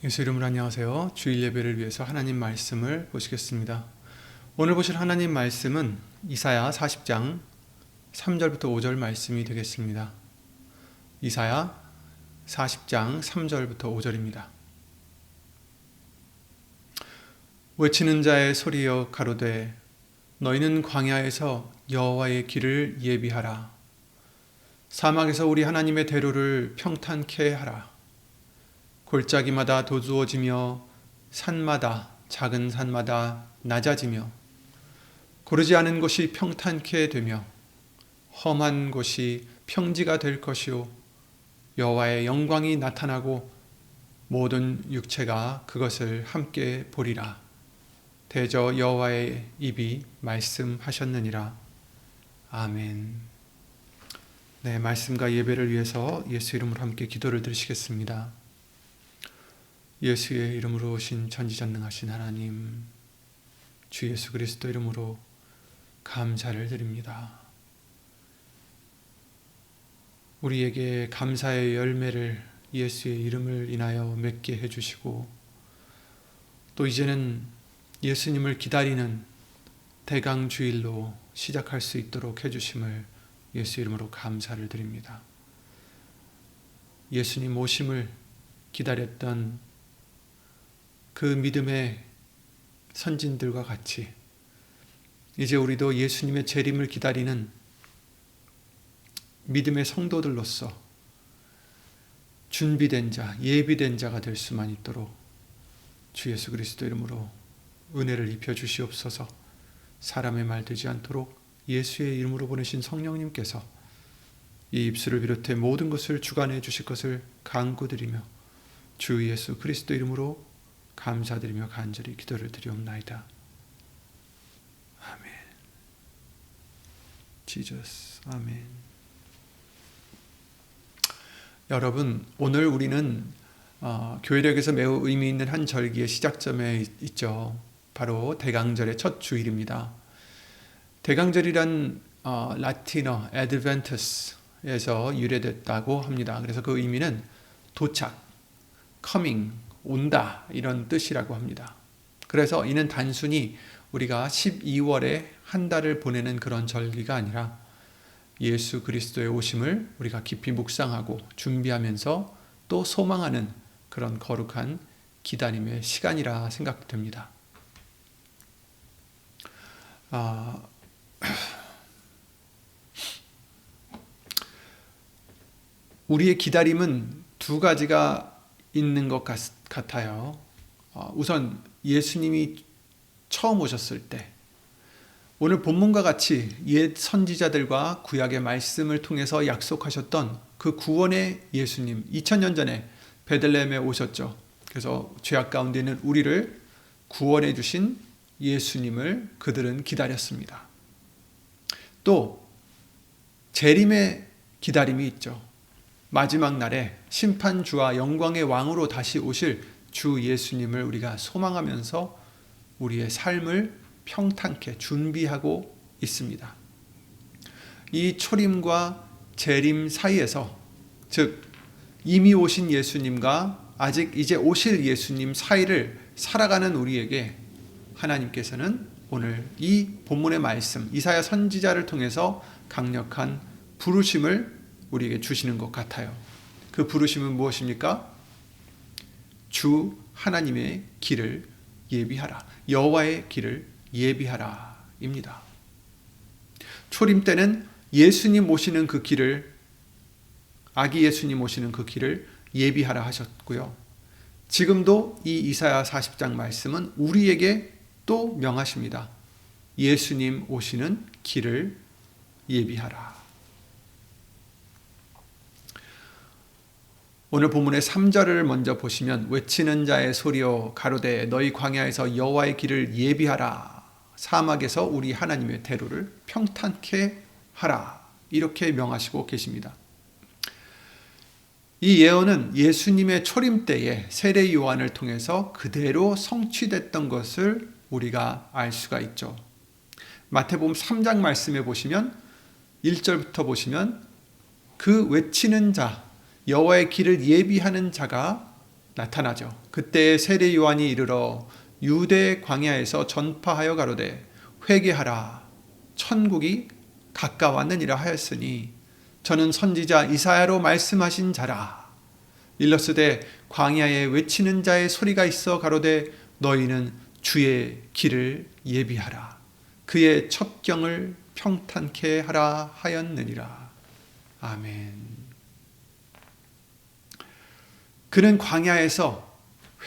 예수 이름으로 안녕하세요. 주일 예배를 위해서 하나님 말씀을 보시겠습니다. 오늘 보실 하나님 말씀은 이사야 40장 3절부터 5절 말씀이 되겠습니다. 이사야 40장 3절부터 5절입니다. 외치는 자의 소리여 가로되 너희는 광야에서 여호와의 길을 예비하라. 사막에서 우리 하나님의 대로를 평탄케 하라. 골짜기마다 도두어지며 산마다 작은 산마다 낮아지며 고르지 않은 곳이 평탄케 되며 험한 곳이 평지가 될 것이요 여호와의 영광이 나타나고 모든 육체가 그것을 함께 보리라. 대저 여호와의 입이 말씀하셨느니라. 아멘. 네, 말씀과 예배를 위해서 예수 이름으로 함께 기도를 드리시겠습니다. 예수의 이름으로 오신 전지전능하신 하나님, 주 예수 그리스도 이름으로 감사를 드립니다. 우리에게 감사의 열매를 예수의 이름을 인하여 맺게 해주시고 또 이제는 예수님을 기다리는 대강주일로 시작할 수 있도록 해주심을 예수 이름으로 감사를 드립니다. 예수님 오심을 기다렸던 그 믿음의 선진들과 같이 이제 우리도 예수님의 재림을 기다리는 믿음의 성도들로서 준비된 자, 예비된 자가 될 수만 있도록 주 예수 그리스도 이름으로 은혜를 입혀 주시옵소서. 사람의 말 되지 않도록 예수의 이름으로 보내신 성령님께서 이 입술을 비롯해 모든 것을 주관해 주실 것을 간구드리며 주 예수 그리스도 이름으로 감사드리며 간절히 기도를 드리옵나이다. 아멘. 지저스. 아멘. 여러분, 오늘 우리는 교회력에서 매우 의미 있는 한 절기의 시작점에 있죠. 바로 대강절의 첫 주일입니다. 대강절이란 라틴어 adventus에서 유래됐다고 합니다. 그래서 그 의미는 도착, coming, 온다 이런 뜻이라고 합니다. 그래서 이는 단순히 우리가 12월에 한 달을 보내는 그런 절기가 아니라 예수 그리스도의 오심을 우리가 깊이 묵상하고 준비하면서 또 소망하는 그런 거룩한 기다림의 시간이라 생각됩니다. 우리의 기다림은 두 가지가 있는 것 같아요. 우선 예수님이 처음 오셨을 때 오늘 본문과 같이 옛 선지자들과 구약의 말씀을 통해서 약속하셨던 그 구원의 예수님 2000년 전에 베들레헴에 오셨죠. 그래서 죄악 가운데 있는 우리를 구원해 주신 예수님을 그들은 기다렸습니다. 또 재림의 기다림이 있죠. 마지막 날에 심판주와 영광의 왕으로 다시 오실 주 예수님을 우리가 소망하면서 우리의 삶을 평탄케 준비하고 있습니다. 이 초림과 재림 사이에서, 즉 이미 오신 예수님과 아직 이제 오실 예수님 사이를 살아가는 우리에게 하나님께서는 오늘 이 본문의 말씀 이사야 선지자를 통해서 강력한 부르심을 우리에게 주시는 것 같아요. 그 부르심은 무엇입니까? 주 하나님의 길을 예비하라. 여호와의 길을 예비하라 입니다. 초림 때는 예수님 오시는 그 길을, 아기 예수님 오시는 그 길을 예비하라 하셨고요. 지금도 이 이사야 40장 말씀은 우리에게 또 명하십니다. 예수님 오시는 길을 예비하라. 오늘 본문의 3절을 먼저 보시면 외치는 자의 소리여 가로되 너희 광야에서 여호와의 길을 예비하라. 사막에서 우리 하나님의 대로를 평탄케 하라. 이렇게 명하시고 계십니다. 이 예언은 예수님의 초림 때에 세례 요한을 통해서 그대로 성취됐던 것을 우리가 알 수가 있죠. 마태복음 3장 말씀에 보시면 1절부터 보시면 그 외치는 자, 여호와의 길을 예비하는 자가 나타나죠. 그때 세례 요한이 이르러 유대 광야에서 전파하여 가로되 회개하라 천국이 가까웠느니라 하였으니 저는 선지자 이사야로 말씀하신 자라. 일러스되 광야에 외치는 자의 소리가 있어 가로되 너희는 주의 길을 예비하라 그의 첩경을 평탄케 하라 하였느니라. 아멘. 그는 광야에서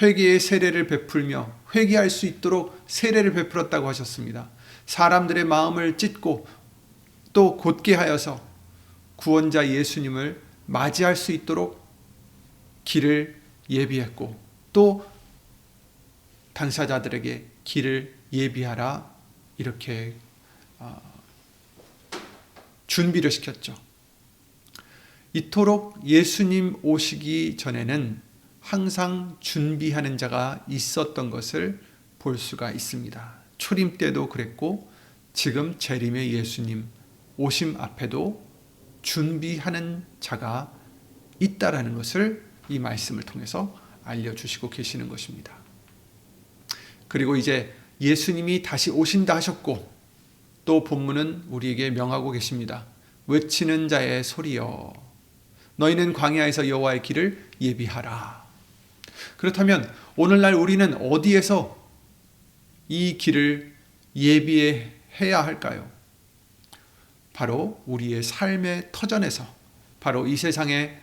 회개의 세례를 베풀며 회개할 수 있도록 세례를 베풀었다고 하셨습니다. 사람들의 마음을 찢고 또 곧게 하여서 구원자 예수님을 맞이할 수 있도록 길을 예비했고 또 당사자들에게 길을 예비하라 이렇게 준비를 시켰죠. 이토록 예수님 오시기 전에는 항상 준비하는 자가 있었던 것을 볼 수가 있습니다. 초림 때도 그랬고 지금 재림의 예수님 오심 앞에도 준비하는 자가 있다라는 것을 이 말씀을 통해서 알려주시고 계시는 것입니다. 그리고 이제 예수님이 다시 오신다 하셨고 또 본문은 우리에게 명하고 계십니다. 외치는 자의 소리여 너희는 광야에서 여호와의 길을 예비하라. 그렇다면 오늘날 우리는 어디에서 이 길을 예비해야 할까요? 바로 우리의 삶의 터전에서, 바로 이 세상에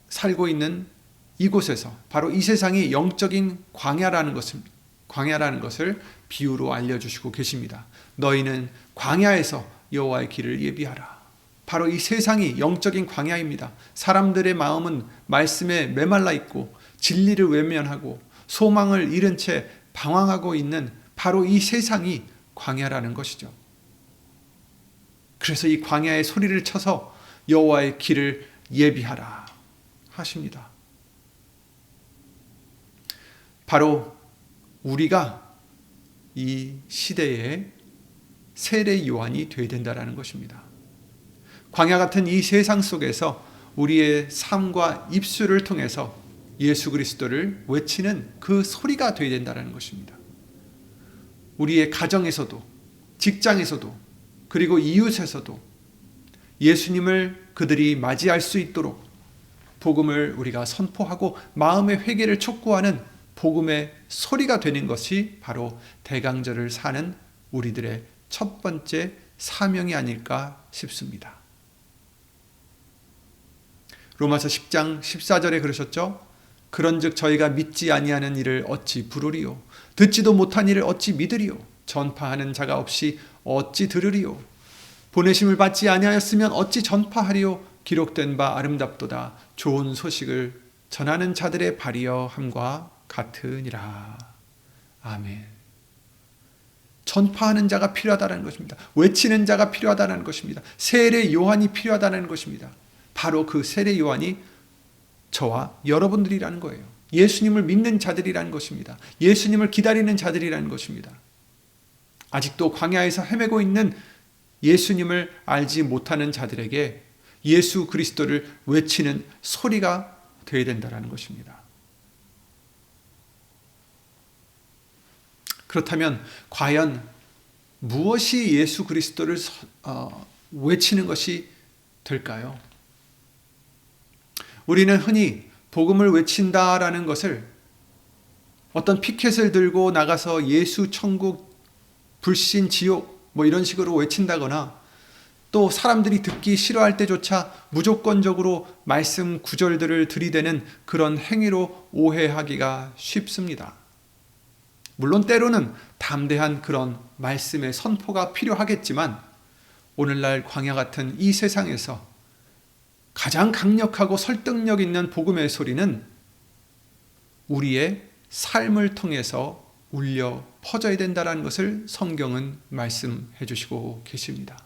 살고 있는 이곳에서, 바로 이 세상이 영적인 광야라는 것을 비유로 알려주시고 계십니다. 너희는 광야에서 여호와의 길을 예비하라. 바로 이 세상이 영적인 광야입니다. 사람들의 마음은 말씀에 메말라 있고 진리를 외면하고 소망을 잃은 채 방황하고 있는 바로 이 세상이 광야라는 것이죠. 그래서 이 광야의 소리를 쳐서 여호와의 길을 예비하라 하십니다. 바로 우리가 이 시대의 세례 요한이 되어야 된다는 것입니다. 광야 같은 이 세상 속에서 우리의 삶과 입술을 통해서 예수 그리스도를 외치는 그 소리가 되어야 된다는 것입니다. 우리의 가정에서도 직장에서도 그리고 이웃에서도 예수님을 그들이 맞이할 수 있도록 복음을 우리가 선포하고 마음의 회개를 촉구하는 복음의 소리가 되는 것이 바로 대강절을 사는 우리들의 첫 번째 사명이 아닐까 싶습니다. 로마서 10장 14절에 그러셨죠? 그런즉 저희가 믿지 아니하는 일을 어찌 부르리요? 듣지도 못한 일을 어찌 믿으리요? 전파하는 자가 없이 어찌 들으리요? 보내심을 받지 아니하였으면 어찌 전파하리요? 기록된 바 아름답도다. 좋은 소식을 전하는 자들의 발이여 함과 같으니라. 아멘. 전파하는 자가 필요하다는 것입니다. 외치는 자가 필요하다는 것입니다. 세례 요한이 필요하다는 것입니다. 바로 그 세례 요한이 저와 여러분들이라는 거예요. 예수님을 믿는 자들이라는 것입니다. 예수님을 기다리는 자들이라는 것입니다. 아직도 광야에서 헤매고 있는 예수님을 알지 못하는 자들에게 예수 그리스도를 외치는 소리가 되어야 된다는 것입니다. 그렇다면 과연 무엇이 예수 그리스도를 외치는 것이 될까요? 우리는 흔히 복음을 외친다라는 것을 어떤 피켓을 들고 나가서 예수 천국 불신 지옥 이런 식으로 외친다거나 또 사람들이 듣기 싫어할 때조차 무조건적으로 말씀 구절들을 들이대는 그런 행위로 오해하기가 쉽습니다. 물론 때로는 담대한 그런 말씀의 선포가 필요하겠지만 오늘날 광야 같은 이 세상에서 가장 강력하고 설득력 있는 복음의 소리는 우리의 삶을 통해서 울려 퍼져야 된다는 것을 성경은 말씀해 주시고 계십니다.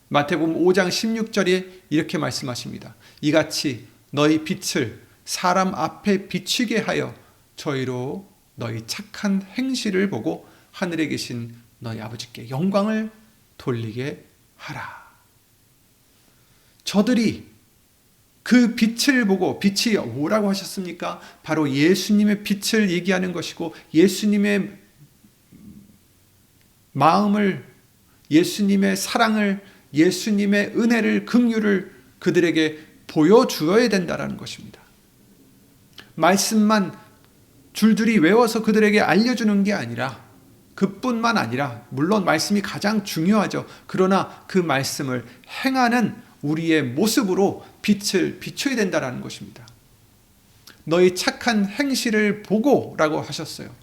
마태복음 5장 16절에 이렇게 말씀하십니다. 이같이 너희 빛을 사람 앞에 비추게 하여 저희로 너희 착한 행실을 보고 하늘에 계신 너희 아버지께 영광을 돌리게 하라. 저들이 그 빛을 보고, 빛이 뭐라고 하셨습니까? 바로 예수님의 빛을 얘기하는 것이고, 예수님의 마음을, 예수님의 사랑을, 예수님의 은혜를, 긍휼을 그들에게 보여주어야 된다는 것입니다. 말씀만 줄줄이 외워서 그들에게 알려주는 게 아니라, 그뿐만 아니라, 물론 말씀이 가장 중요하죠. 그러나 그 말씀을 행하는 우리의 모습으로 빛을 비춰야 된다는 것입니다. 너희 착한 행실을 보고 라고 하셨어요.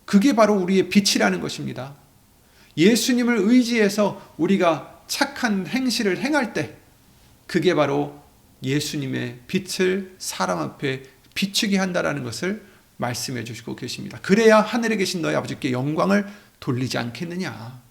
그게 바로 우리의 빛이라는 것입니다. 예수님을 의지해서 우리가 착한 행실을 행할 때 그게 바로 예수님의 빛을 사람 앞에 비추게 한다는 것을 말씀해 주시고 계십니다. 그래야 하늘에 계신 너희 아버지께 영광을 돌리지 않겠느냐.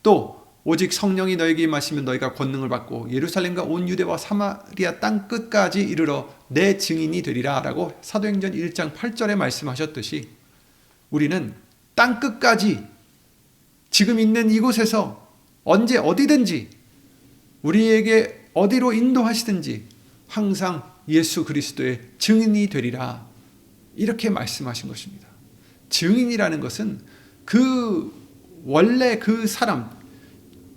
또 오직 성령이 너에게 임하시면 너희가 권능을 받고 예루살렘과 온 유대와 사마리아 땅 끝까지 이르러 내 증인이 되리라 라고 사도행전 1장 8절에 말씀하셨듯이 우리는 땅 끝까지 지금 있는 이곳에서 언제 어디든지 우리에게 어디로 인도하시든지 항상 예수 그리스도의 증인이 되리라 이렇게 말씀하신 것입니다. 증인이라는 것은 원래 그 사람,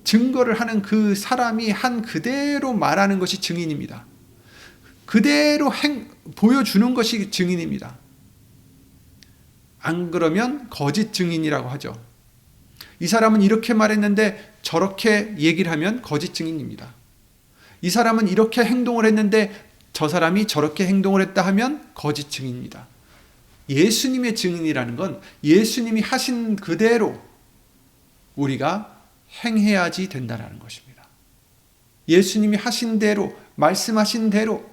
증거를 하는 그 사람이 한 그대로 말하는 것이 증인입니다. 그대로 보여주는 것이 증인입니다. 안 그러면 거짓 증인이라고 하죠. 이 사람은 이렇게 말했는데 저렇게 얘기를 하면 거짓 증인입니다. 이 사람은 이렇게 행동을 했는데 저 사람이 저렇게 행동을 했다 하면 거짓 증인입니다. 예수님의 증인이라는 건 예수님이 하신 그대로 우리가 행해야지 된다는 것입니다. 예수님이 하신 대로, 말씀하신 대로.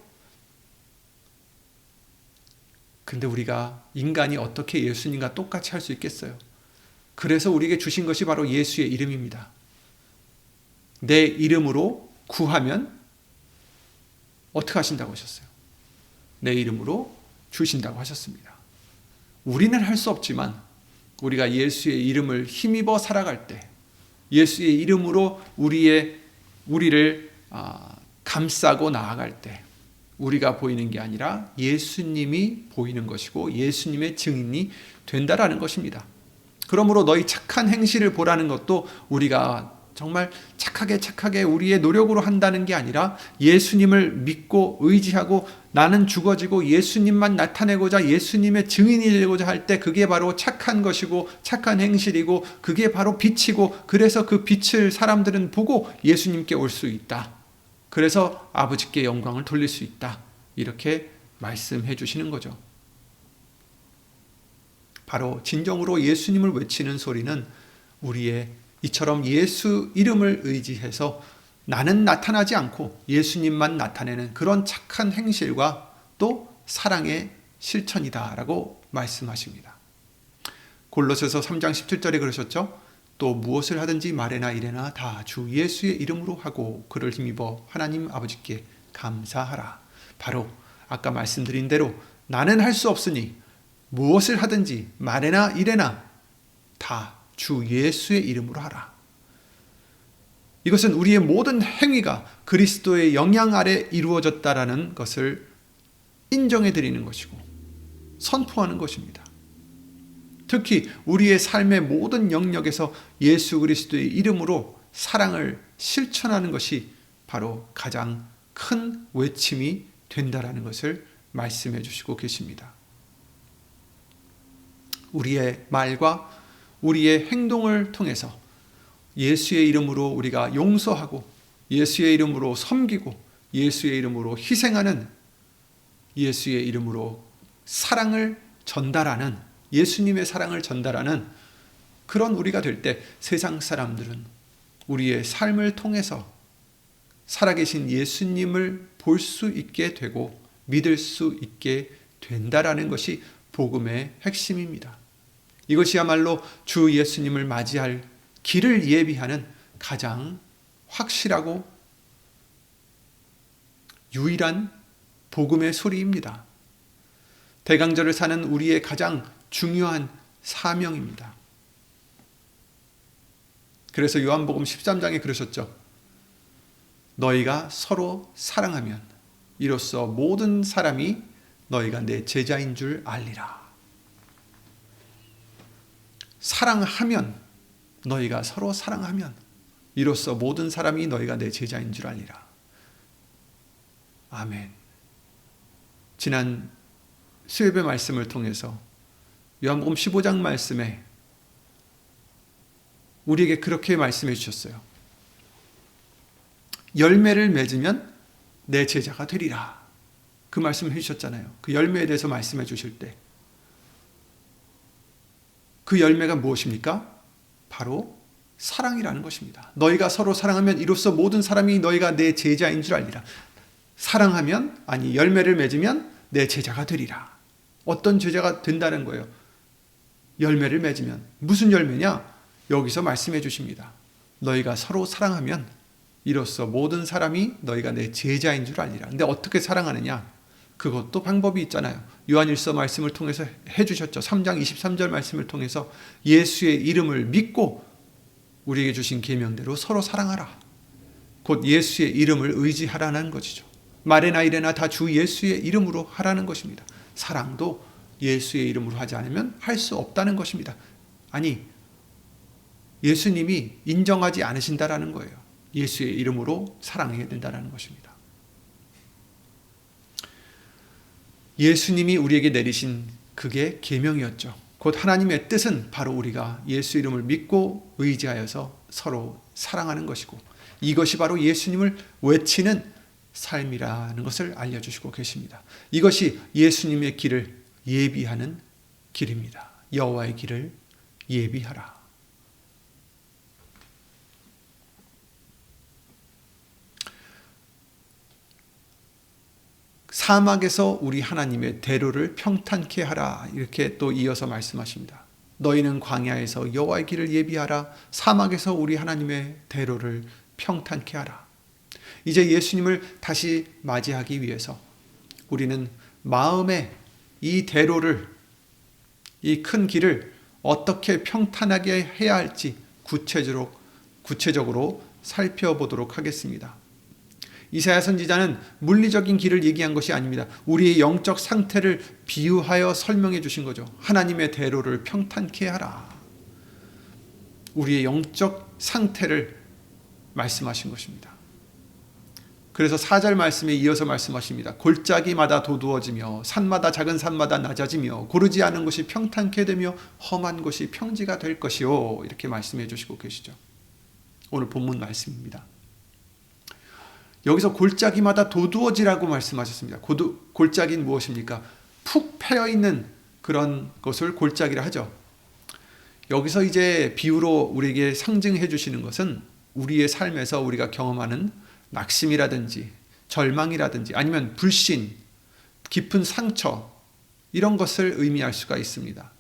근데 우리가 인간이 어떻게 예수님과 똑같이 할 수 있겠어요? 그래서 우리에게 주신 것이 바로 예수의 이름입니다. 내 이름으로 구하면 어떻게 하신다고 하셨어요? 내 이름으로 주신다고 하셨습니다. 우리는 할 수 없지만 우리가 예수의 이름을 힘입어 살아갈 때 예수의 이름으로 우리를 감싸고 나아갈 때 우리가 보이는 게 아니라 예수님이 보이는 것이고 예수님의 증인이 된다라는 것입니다. 그러므로 너희 착한 행실을 보라는 것도 우리가 정말 착하게 우리의 노력으로 한다는 게 아니라 예수님을 믿고 의지하고 나는 죽어지고 예수님만 나타내고자 예수님의 증인이 되고자 할 때 그게 바로 착한 것이고 착한 행실이고 그게 바로 빛이고 그래서 그 빛을 사람들은 보고 예수님께 올 수 있다. 그래서 아버지께 영광을 돌릴 수 있다. 이렇게 말씀해 주시는 거죠. 바로 진정으로 예수님을 외치는 소리는 우리의 이처럼 예수 이름을 의지해서 나는 나타나지 않고 예수님만 나타내는 그런 착한 행실과 또 사랑의 실천이다라고 말씀하십니다. 골로새서 3장 17절에 그러셨죠. 또 무엇을 하든지 말에나 이래나 다 주 예수의 이름으로 하고 그를 힘입어 하나님 아버지께 감사하라. 바로 아까 말씀드린 대로 나는 할 수 없으니 무엇을 하든지 말에나 이래나 다 주 예수의 이름으로 하라. 이것은 우리의 모든 행위가 그리스도의 영향 아래 이루어졌다라는 것을 인정해 드리는 것이고 선포하는 것입니다. 특히 우리의 삶의 모든 영역에서 예수 그리스도의 이름으로 사랑을 실천하는 것이 바로 가장 큰 외침이 된다라는 것을 말씀해 주시고 계십니다. 우리의 말과 우리의 행동을 통해서 예수의 이름으로 우리가 용서하고 예수의 이름으로 섬기고 예수의 이름으로 희생하는 예수의 이름으로 사랑을 전달하는 예수님의 사랑을 전달하는 그런 우리가 될 때 세상 사람들은 우리의 삶을 통해서 살아계신 예수님을 볼 수 있게 되고 믿을 수 있게 된다라는 것이 복음의 핵심입니다. 이것이야말로 주 예수님을 맞이할 길을 예비하는 가장 확실하고 유일한 복음의 소리입니다. 대강절을 사는 우리의 가장 중요한 사명입니다. 그래서 요한복음 13장에 그러셨죠. 너희가 서로 사랑하면 이로써 모든 사람이 너희가 내 제자인 줄 알리라. 사랑하면, 너희가 서로 사랑하면 이로써 모든 사람이 너희가 내 제자인 줄 알리라. 아멘. 지난 수요예배 말씀을 통해서 요한복음 15장 말씀에 우리에게 그렇게 말씀해 주셨어요. 열매를 맺으면 내 제자가 되리라. 그 말씀을 해주셨잖아요. 그 열매에 대해서 말씀해 주실 때 그 열매가 무엇입니까? 바로 사랑이라는 것입니다. 너희가 서로 사랑하면 이로써 모든 사람이 너희가 내 제자인 줄 알리라. 사랑하면, 아니 열매를 맺으면 내 제자가 되리라. 어떤 제자가 된다는 거예요? 열매를 맺으면. 무슨 열매냐? 여기서 말씀해 주십니다. 너희가 서로 사랑하면 이로써 모든 사람이 너희가 내 제자인 줄 알리라. 근데 어떻게 사랑하느냐? 그것도 방법이 있잖아요. 요한일서 말씀을 통해서 해주셨죠. 3장 23절 말씀을 통해서 예수의 이름을 믿고 우리에게 주신 계명대로 서로 사랑하라. 곧 예수의 이름을 의지하라는 것이죠. 말이나 이래나 다 주 예수의 이름으로 하라는 것입니다. 사랑도 예수의 이름으로 하지 않으면 할 수 없다는 것입니다. 아니, 예수님이 인정하지 않으신다라는 거예요. 예수의 이름으로 사랑해야 된다는 것입니다. 예수님이 우리에게 내리신 그게 계명이었죠. 곧 하나님의 뜻은 바로 우리가 예수 이름을 믿고 의지하여서 서로 사랑하는 것이고, 이것이 바로 예수님을 외치는 삶이라는 것을 알려주시고 계십니다. 이것이 예수님의 길을 예비하는 길입니다. 여호와의 길을 예비하라. 사막에서 우리 하나님의 대로를 평탄케 하라. 이렇게 또 이어서 말씀하십니다. 너희는 광야에서 여호와의 길을 예비하라. 사막에서 우리 하나님의 대로를 평탄케 하라. 이제 예수님을 다시 맞이하기 위해서 우리는 마음에 이 대로를, 이 큰 길을 어떻게 평탄하게 해야 할지 구체적으로 살펴보도록 하겠습니다. 이사야 선지자는 물리적인 길을 얘기한 것이 아닙니다. 우리의 영적 상태를 비유하여 설명해 주신 거죠. 하나님의 대로를 평탄케 하라. 우리의 영적 상태를 말씀하신 것입니다. 그래서 4절 말씀에 이어서 말씀하십니다. 골짜기마다 도두어지며 산마다 작은 산마다 낮아지며 고르지 않은 곳이 평탄케 되며 험한 곳이 평지가 될 것이요. 이렇게 말씀해 주시고 계시죠. 오늘 본문 말씀입니다. 여기서 골짜기마다 도두어지라고 말씀하셨습니다. 골짜기는 무엇입니까? 푹 패여있는 그런 것을 골짜기라 하죠. 여기서 이제 비유로 우리에게 상징해 주시는 것은 우리의 삶에서 우리가 경험하는 낙심이라든지 절망이라든지 아니면 불신, 깊은 상처, 이런 것을 의미할 수가 있습니다.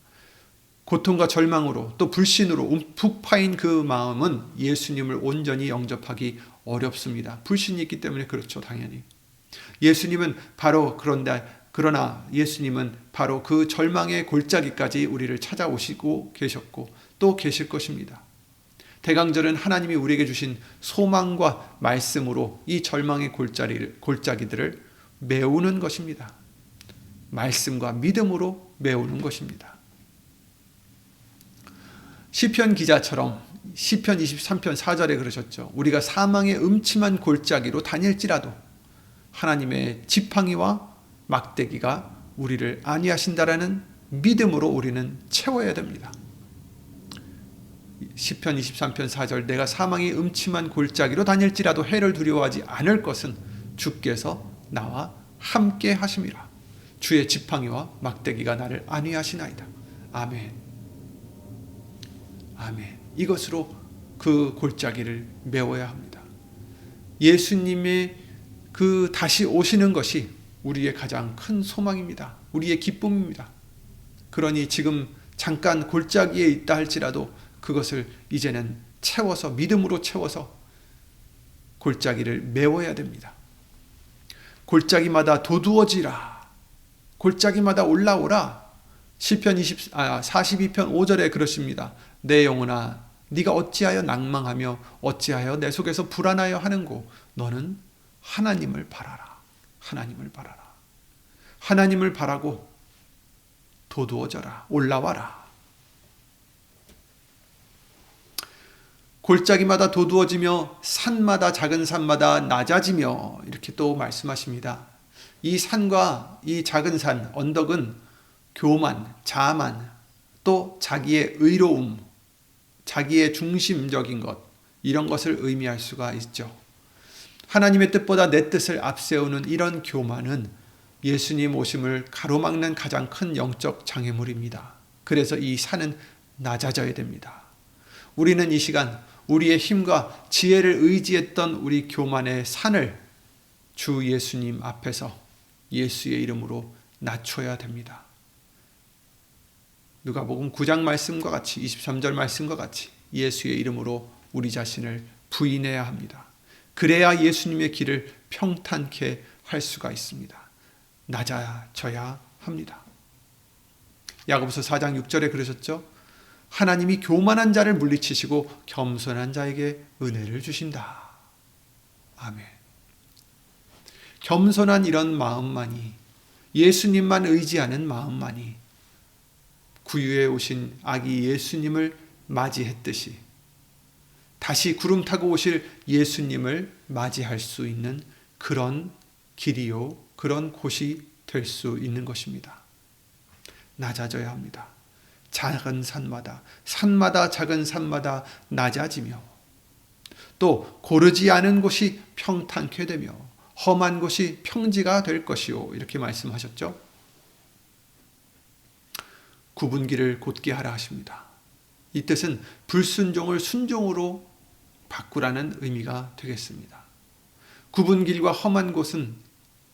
고통과 절망으로 또 불신으로 움푹 파인 그 마음은 예수님을 온전히 영접하기 어렵습니다. 불신이 있기 때문에 그렇죠, 당연히. 예수님은 바로 그러나 예수님은 바로 그 절망의 골짜기까지 우리를 찾아오시고 계셨고 또 계실 것입니다. 대강절은 하나님이 우리에게 주신 소망과 말씀으로 이 절망의 골짜기들을 메우는 것입니다. 말씀과 믿음으로 메우는 것입니다. 시편 기자처럼 시편 23편 4절에 그러셨죠. 우리가 사망의 음침한 골짜기로 다닐지라도 하나님의 지팡이와 막대기가 우리를 안위하신다라는 믿음으로 우리는 채워야 됩니다. 시편 23편 4절 내가 사망의 음침한 골짜기로 다닐지라도 해를 두려워하지 않을 것은 주께서 나와 함께 하심이라. 주의 지팡이와 막대기가 나를 안위하시나이다. 아멘. 아멘. 이것으로 그 골짜기를 메워야 합니다. 예수님의 그 다시 오시는 것이 우리의 가장 큰 소망입니다. 우리의 기쁨입니다. 그러니 지금 잠깐 골짜기에 있다 할지라도 그것을 이제는 채워서, 믿음으로 채워서 골짜기를 메워야 됩니다. 골짜기마다 도두어지라. 골짜기마다 올라오라. 시편 42편 5절에 그러십니다. 내 영혼아 네가 어찌하여 낭망하며 어찌하여 내 속에서 불안하여 하는고. 너는 하나님을 바라라. 하나님을 바라라. 하나님을 바라고 도두어져라. 올라와라. 골짜기마다 도두어지며 산마다 작은 산마다 낮아지며, 이렇게 또 말씀하십니다. 이 산과 이 작은 산, 언덕은 교만, 자만, 또 자기의 의로움, 자기의 중심적인 것, 이런 것을 의미할 수가 있죠. 하나님의 뜻보다 내 뜻을 앞세우는 이런 교만은 예수님 오심을 가로막는 가장 큰 영적 장애물입니다. 그래서 이 산은 낮아져야 됩니다. 우리는 이 시간 우리의 힘과 지혜를 의지했던 우리 교만의 산을 주 예수님 앞에서 예수의 이름으로 낮춰야 됩니다. 누가복음 9장 말씀과 같이, 23절 말씀과 같이 예수의 이름으로 우리 자신을 부인해야 합니다. 그래야 예수님의 길을 평탄케 할 수가 있습니다. 낮아져야 합니다. 야고보서 4장 6절에 그러셨죠? 하나님이 교만한 자를 물리치시고 겸손한 자에게 은혜를 주신다. 아멘. 겸손한 이런 마음만이, 예수님만 의지하는 마음만이 구유에 오신 아기 예수님을 맞이했듯이 다시 구름 타고 오실 예수님을 맞이할 수 있는 그런 길이요, 그런 곳이 될 수 있는 것입니다. 낮아져야 합니다. 작은 산마다, 산마다 작은 산마다 낮아지며, 또 고르지 않은 곳이 평탄케 되며 험한 곳이 평지가 될 것이요, 이렇게 말씀하셨죠. 굽은 길을 곧게 하라 하십니다. 이 뜻은 불순종을 순종으로 바꾸라는 의미가 되겠습니다. 굽은 길과 험한 곳은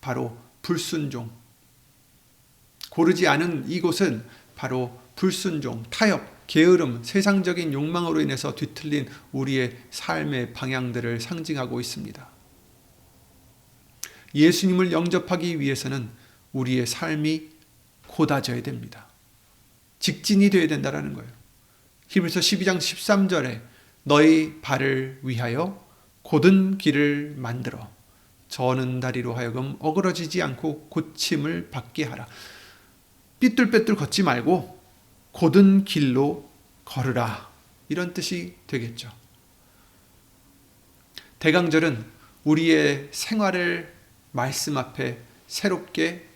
바로 불순종, 고르지 않은 이곳은 바로 불순종, 타협, 게으름, 세상적인 욕망으로 인해서 뒤틀린 우리의 삶의 방향들을 상징하고 있습니다. 예수님을 영접하기 위해서는 우리의 삶이 곧아져야 됩니다. 직진이 되어야 된다는 거예요. 히브리서 12장 13절에 너희 발을 위하여 곧은 길을 만들어 저는 다리로 하여금 어그러지지 않고 고침을 받게 하라. 삐뚤빼뚤 걷지 말고 곧은 길로 걸으라. 이런 뜻이 되겠죠. 대강절은 우리의 생활을 말씀 앞에 새롭게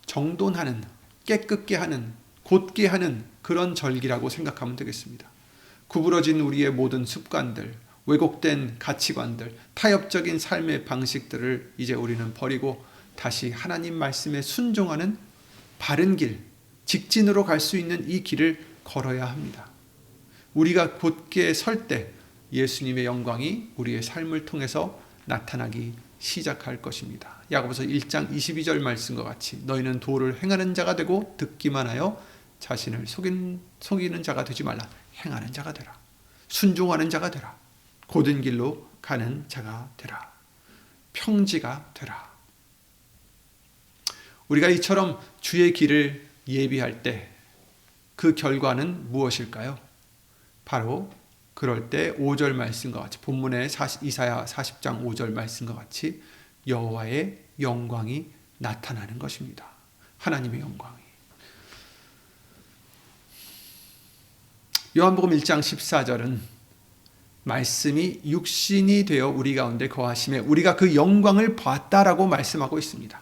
정돈하는, 깨끗게 하는, 곧게 하는 그런 절기라고 생각하면 되겠습니다. 구부러진 우리의 모든 습관들, 왜곡된 가치관들, 타협적인 삶의 방식들을 이제 우리는 버리고 다시 하나님 말씀에 순종하는 바른 길, 직진으로 갈 수 있는 이 길을 걸어야 합니다. 우리가 곧게 설 때 예수님의 영광이 우리의 삶을 통해서 나타나기 시작할 것입니다. 야고보서 1장 22절 말씀과 같이 너희는 도를 행하는 자가 되고 듣기만 하여 자신을 속이는 자가 되지 말라. 행하는 자가 되라. 순종하는 자가 되라. 곧은 길로 가는 자가 되라. 평지가 되라. 우리가 이처럼 주의 길을 예비할 때 그 결과는 무엇일까요? 바로 그럴 때 5절 말씀과 같이, 본문의 이사야 40장 5절 말씀과 같이 여호와의 영광이 나타나는 것입니다. 하나님의 영광이. 요한복음 1장 14절은 말씀이 육신이 되어 우리 가운데 거하심에 우리가 그 영광을 봤다라고 말씀하고 있습니다.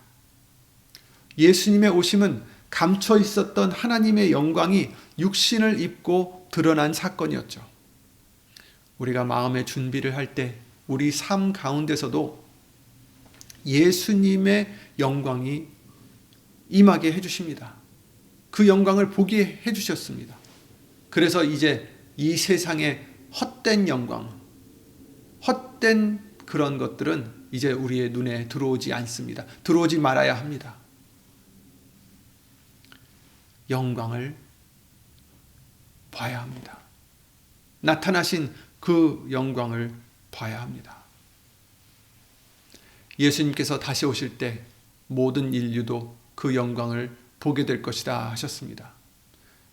예수님의 오심은 감춰 있었던 하나님의 영광이 육신을 입고 드러난 사건이었죠. 우리가 마음의 준비를 할 때 우리 삶 가운데서도 예수님의 영광이 임하게 해주십니다. 그 영광을 보게 해주셨습니다. 그래서 이제 이 세상의 헛된 영광, 헛된 그런 것들은 이제 우리의 눈에 들어오지 않습니다. 들어오지 말아야 합니다. 영광을 봐야 합니다. 나타나신 그 영광을 봐야 합니다. 예수님께서 다시 오실 때 모든 인류도 그 영광을 보게 될 것이다 하셨습니다.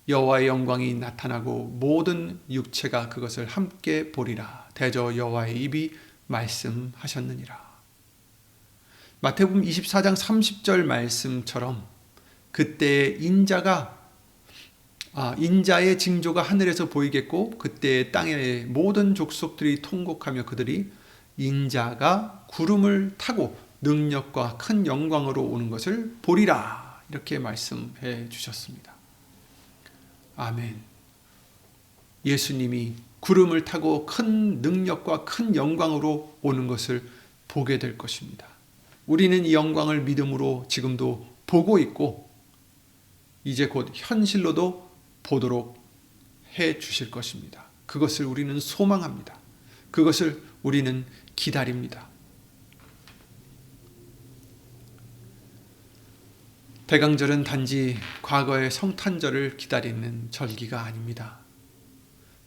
여호와의 영광이 나타나고 모든 육체가 그것을 함께 보리라. 대저 여호와의 입이 말씀하셨느니라. 마태복음 24장 30절 말씀처럼 그때 인자의 징조가 하늘에서 보이겠고 그때 땅의 모든 족속들이 통곡하며 그들이 인자가 구름을 타고 능력과 큰 영광으로 오는 것을 보리라. 이렇게 말씀해 주셨습니다. 아멘. 예수님이 구름을 타고 큰 능력과 큰 영광으로 오는 것을 보게 될 것입니다. 우리는 이 영광을 믿음으로 지금도 보고 있고 이제 곧 현실로도 보도록 해 주실 것입니다. 그것을 우리는 소망합니다. 그것을 우리는 기다립니다. 대강절은 단지 과거의 성탄절을 기다리는 절기가 아닙니다.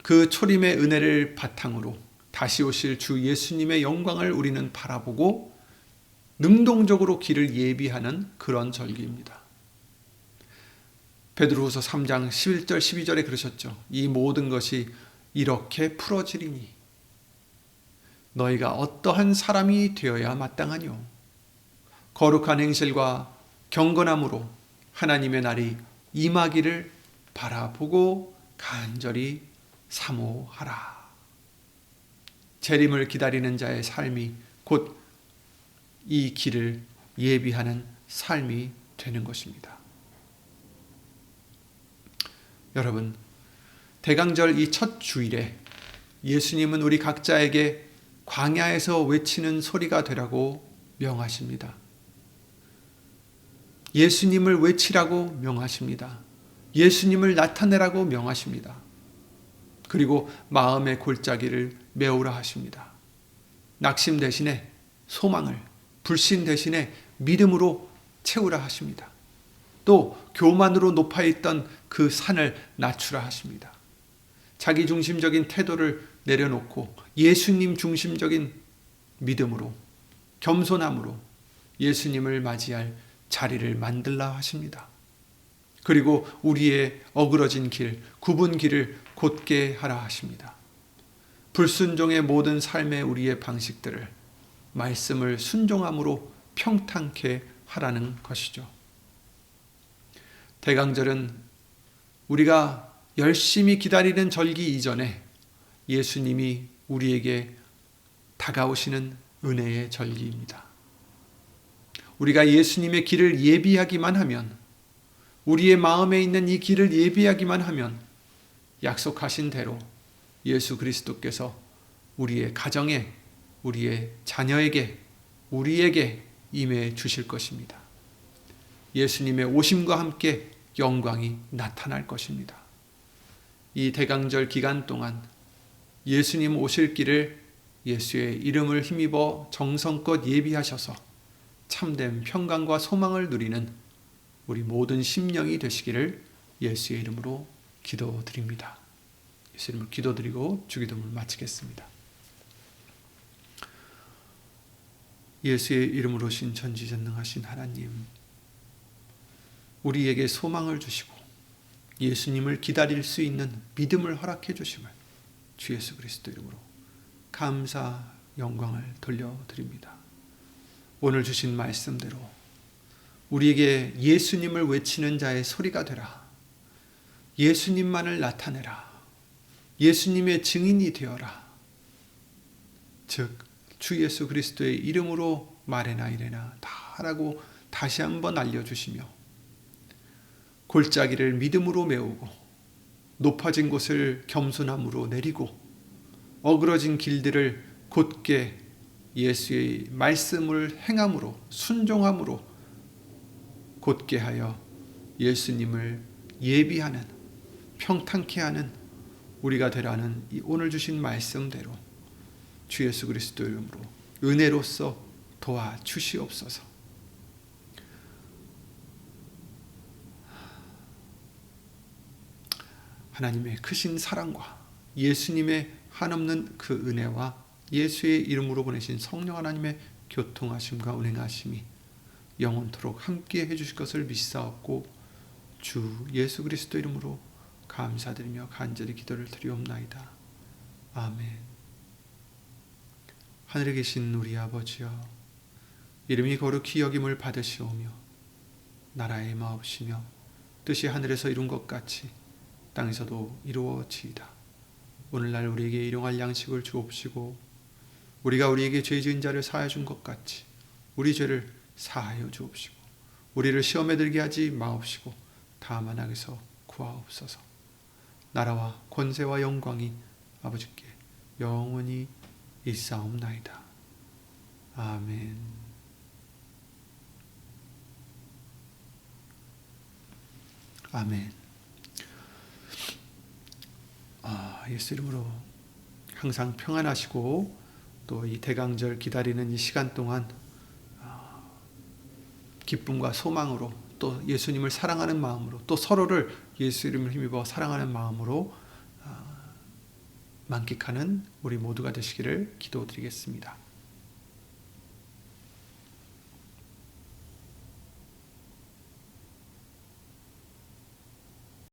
그 초림의 은혜를 바탕으로 다시 오실 주 예수님의 영광을 우리는 바라보고 능동적으로 길을 예비하는 그런 절기입니다. 베드로후서 3장 11절 12절에 그러셨죠. 이 모든 것이 이렇게 풀어지리니 너희가 어떠한 사람이 되어야 마땅하뇨. 거룩한 행실과 경건함으로 하나님의 날이 임하기를 바라보고 간절히 사모하라. 재림을 기다리는 자의 삶이 곧 이 길을 예비하는 삶이 되는 것입니다. 여러분, 대강절 이 첫 주일에 예수님은 우리 각자에게 광야에서 외치는 소리가 되라고 명하십니다. 예수님을 외치라고 명하십니다. 예수님을 나타내라고 명하십니다. 그리고 마음의 골짜기를 메우라 하십니다. 낙심 대신에 소망을, 불신 대신에 믿음으로 채우라 하십니다. 또 교만으로 높아있던 그 산을 낮추라 하십니다. 자기 중심적인 태도를 내려놓고 예수님 중심적인 믿음으로, 겸손함으로 예수님을 맞이할 자리를 만들라 하십니다. 그리고 우리의 어그러진 길, 굽은 길을 곧게 하라 하십니다. 불순종의 모든 삶의 우리의 방식들을 말씀을 순종함으로 평탄케 하라는 것이죠. 대강절은 우리가 열심히 기다리는 절기 이전에 예수님이 우리에게 다가오시는 은혜의 절기입니다. 우리가 예수님의 길을 예비하기만 하면, 우리의 마음에 있는 이 길을 예비하기만 하면 약속하신 대로 예수 그리스도께서 우리의 가정에, 우리의 자녀에게, 우리에게 임해 주실 것입니다. 예수님의 오심과 함께 영광이 나타날 것입니다. 이 대강절 기간 동안 예수님 오실 길을 예수의 이름을 힘입어 정성껏 예비하셔서 참된 평강과 소망을 누리는 우리 모든 심령이 되시기를 예수의 이름으로 기도드립니다. 예수 이름으로 기도드리고 주기도문을 마치겠습니다. 예수의 이름으로 신 전지전능하신 하나님, 우리에게 소망을 주시고 예수님을 기다릴 수 있는 믿음을 허락해 주심을 주 예수 그리스도 이름으로 감사 영광을 돌려드립니다. 오늘 주신 말씀대로 우리에게 예수님을 외치는 자의 소리가 되라. 예수님만을 나타내라. 예수님의 증인이 되어라. 즉 주 예수 그리스도의 이름으로 말해나 이래나 다 하라고 다시 한번 알려주시며 골짜기를 믿음으로 메우고 높아진 곳을 겸손함으로 내리고 어그러진 길들을 곧게 예수의 말씀을 행함으로 순종함으로 곧게 하여 예수님을 예비하는 평탄케 하는 우리가 되라는 이 오늘 주신 말씀대로 주 예수 그리스도 이름으로 은혜로서 도와주시옵소서. 하나님의 크신 사랑과 예수님의 한없는 그 은혜와 예수의 이름으로 보내신 성령 하나님의 교통하심과 운행하심이 영원토록 함께 해주실 것을 믿사옵고 주 예수 그리스도 이름으로 감사드리며 간절히 기도를 드리옵나이다. 아멘. 하늘에 계신 우리 아버지여, 이름이 거룩히 여김을 받으시오며 나라의 마옵시며 뜻이 하늘에서 이룬 것 같이 땅에서도 이루어지이다. 오늘날 우리에게 일용할 양식을 주옵시고 우리가 우리에게 죄 지은 자를 사하여 준 것 같이 우리 죄를 사하여 주옵시고 우리를 시험에 들게 하지 마옵시고 다만 악에서 구하옵소서. 나라와 권세와 영광이 아버지께 영원히 있사옵나이다. 아멘. 아멘. 예수 이름으로 항상 평안하시고 또 이 대강절 기다리는 이 시간 동안 기쁨과 소망으로 또 예수님을 사랑하는 마음으로 또 서로를 예수 이름을 힘입어 사랑하는 마음으로 만끽하는 우리 모두가 되시기를 기도드리겠습니다.